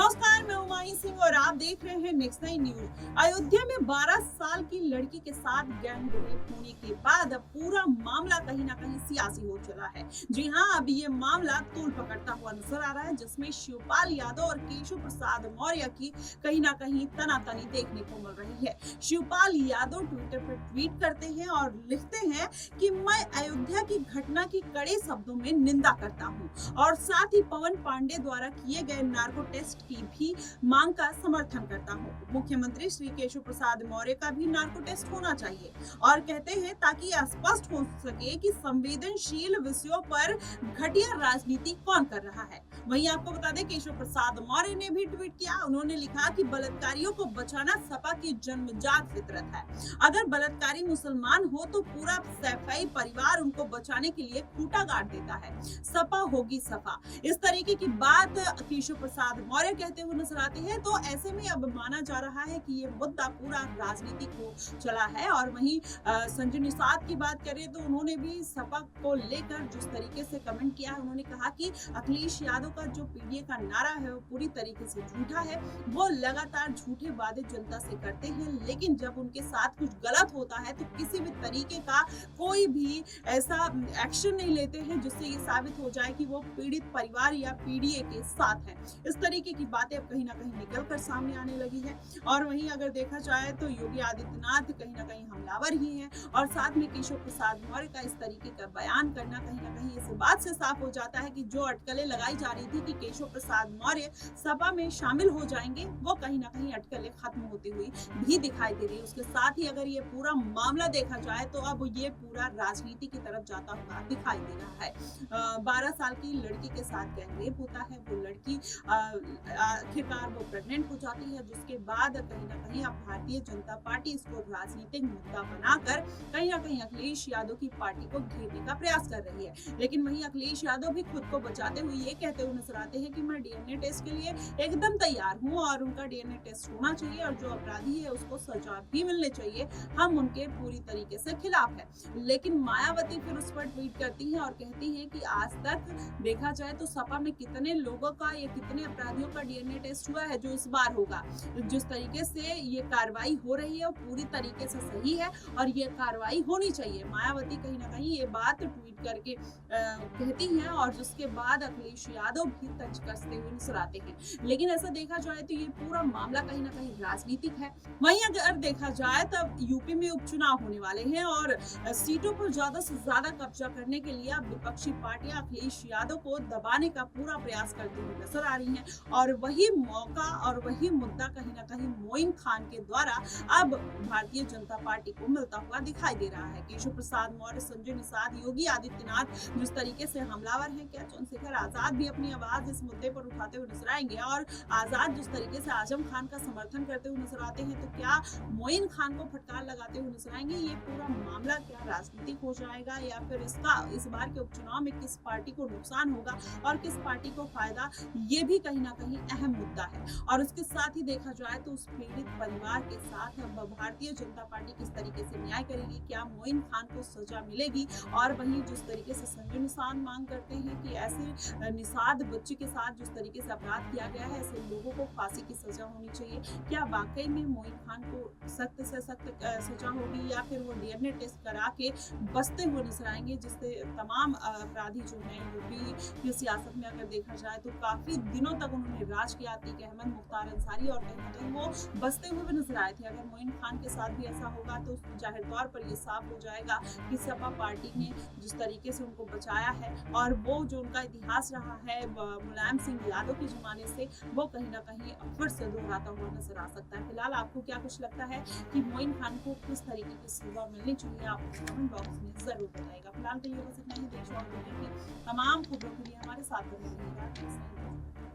नमस्कार, मैं हुमायूं सिंह और आप देख रहे हैं नेक्स्ट नाइन न्यूज। अयोध्या में 12 साल की लड़की के साथ गैंग रेप होने के बाद अब पूरा मामला कहीं ना कहीं सियासी हो चला है। जी हां, अब ये मामला तूल पकड़ता हुआ नजर आ रहा है, जिसमें शिवपाल यादव और केशव प्रसाद मौर्य की कहीं ना कहीं तनातनी देखने को मिल रही है। शिवपाल यादव ट्विटर पर ट्वीट करते हैं और लिखते हैं कि मैं अयोध्या की घटना की कड़े शब्दों में निंदा करता हूँ और साथ ही पवन पांडे द्वारा किए गए नार्को टेस्ट की भी मांग का समर्थन करता हूँ। मुख्यमंत्री श्री केशव प्रसाद मौर्य का भी नार्को टेस्ट होना चाहिए और कहते हैं ताकि स्पष्ट हो सके कि संवेदनशील विषयों पर घटिया राजनीति कौन कर रहा है। वहीं आपको बता दें, केशव प्रसाद मौर्य ने भी ट्वीट किया। उन्होंने लिखा कि बलात्कारियों को बचाना सपा की जन्मजात फितरत है। अगर बलात्कारी मुसलमान हो तो पूरा सैफई परिवार उनको बचाने के लिए खूंटा गाड़ देता है। सपा होगी सफा। इस तरीके की बात केशव प्रसाद मौर्य कहते हुए नजर आते हैं। तो ऐसे में अब माना जा रहा है कि ये मुद्दा पूरा राजनीतिक हो चला है। और वहीं संजय निषाद की बात करें तो उन्होंने भी सपा को लेकर जिस तरीके से कमेंट किया है, उन्होंने कहा कि अखिलेश यादव का जो पीडीए का नारा है वो पूरी तरीके से झूठा है। वो लगातार झूठे वादे जनता से करते हैं, लेकिन जब उनके साथ कुछ गलत होता है तो किसी भी तरीके का कोई भी ऐसा एक्शन नहीं लेते हैं जिससे ये साबित हो जाए कि वो पीड़ित परिवार या पीडीए के साथ है। इस तरीके की बातें अब कहीं ना कहीं निकल कर सामने आने लगी है। और वहीं अगर देखा जाए तो योगी आदित्यनाथ कहीं ना कहीं हमलावर ही हैं और साथ में केशव प्रसाद मौर्य का इस तरीके का बयान करना कहीं ना कहीं इस बात से साफ हो जाता है कि जो अटकलें लगाई जा रही थी कि केशव प्रसाद मौर्य सपा में शामिल हो जाएंगे, वो कहीं ना कहीं अटकलें खत्म होती हुई भी दिखाई दे रही है। उसके साथ ही अगर ये पूरा मामला देखा जाए तो अब ये पूरा राजनीति की तरफ जाता हुआ दिखाई दे रहा है। 12 साल की लड़की के साथ गैंग रेप होता है। वो लड़की आखिरकार वो प्रेग्नेंट हो जाती है, जिसके बाद कहीं ना कहीं अब भारतीय जनता पार्टी इसको राजनीतिक मुद्दा बनाकर कहीं ना कहीं अखिलेश यादव की पार्टी को घेरने का प्रयास कर रही है। लेकिन वहीं अखिलेश यादव भी खुद को बचाते हुए ये कहते हुए नजर आते हैं कि मैं डीएनए टेस्ट के लिए एकदम तैयार हूँ और उनका डीएनए टेस्ट होना चाहिए और जो अपराधी है उसको सजा भी मिलनी चाहिए। हम उनके पूरी तरीके से खिलाफ है। लेकिन मायावती फिर उस पर ट्वीट करती हैं और कहती हैं कि आज तक देखा जाए तो सपा में कितने लोगों का या कितने अपराधियों का डीएनए टेस्ट हुआ है जो इस बार होगा। जिस तरीके से ये कार्रवाई हो रही है वो पूरी तरीके से सही है और ये कार्रवाई होनी चाहिए। मायावती कहीं ना कहीं ये बात ट्वीट करके कहती हैं और जिसके बाद अखिलेश यादव भी तंज कसते हुए नजर आते हैं। लेकिन ऐसा देखा जाए तो ये पूरा मामला कहीं ना कहीं राजनीतिक है। वहीं अगर देखा जाए तब यूपी में उपचुनाव होने वाले हैं और सीटों पर ज्यादा से ज्यादा कब्जा करने के लिए अब विपक्षी पार्टियां अखिलेश यादव को दबाने का पूरा प्रयास करती हुई नजर आ रही हैं और वही मौका और वही मुद्दा कहीं ना कहीं मोइन खान के द्वारा अब भारतीय जनता पार्टी को मिलता हुआ दिखाई दे रहा है। केशव प्रसाद मौर्य, संजय निषाद, योगी आदित्यनाथ जिस तरीके से हमलावर हैं, क्या चंद्रशेखर आजाद भी अपनी आवाज इस मुद्दे पर उठाते हुए नजर आएंगे और आजाद जिस तरीके से आजम खान का समर्थन करते हुए नजर आते हैं, तो क्या मोइन खान को फटकार लगाते हुए नजर आएंगे। ये पूरा मामला क्या राजनीतिक हो जाएगा या फिर इसका इस बार के उपचुनाव में किस पार्टी को नुकसान होगा और किस पार्टी को फायदा, ये भी कहीं ना कहीं अहम मुद्दा है। और उसके साथ ही देखा जाए तो उस पीड़ित परिवार के साथ भारतीय जनता पार्टी किस तरीके से न्याय करेगी, क्या मोइन खान को सजा मिलेगी। और वहीं जिस तरीके से संजय निषाद मांग करते हैं कि ऐसे निषाद बच्चे के साथ जिस तरीके से अपराध किया गया है, ऐसे लोगों को फांसी की सजा होनी चाहिए। क्या वाकई में मोइन खान को सख्त से सख्त सजा होगी या फिर वो डीएनए टेस्ट करा के बचते हुए नजर आएंगे, जिससे तमाम अपराधी जो हैं यूपी की सियासत में अगर देखा जाए तो काफी दिनों तक उन्होंने राज किया, अतीक अहमद, मुख्तार अंसारी, और कहीं ना कहीं वो बचते हुए भी नजर आए थे। अगर मोइन खान के साथ भी ऐसा होगा तो जाहिर तौर पर ये साफ हो जाएगा कि सपा पार्टी ने जिस तरीके से उनको बचाया है और वो जो उनका इतिहास रहा है मुलायम सिंह यादव के जमाने से, वो कहीं ना कहीं फिर से दोहराता हुआ नजर आ सकता है। फिलहाल आपको क्या कुछ लगता है कि मोइन खान को किस तरीके की सजा मिलनी चाहिए, आप कमेंट बॉक्स में जरूर बताइएगा। फिलहाल के लिए बस इतना ही। देश और दुनिया की तमाम खबरों के लिए हमारे साथ बने रहिएगा।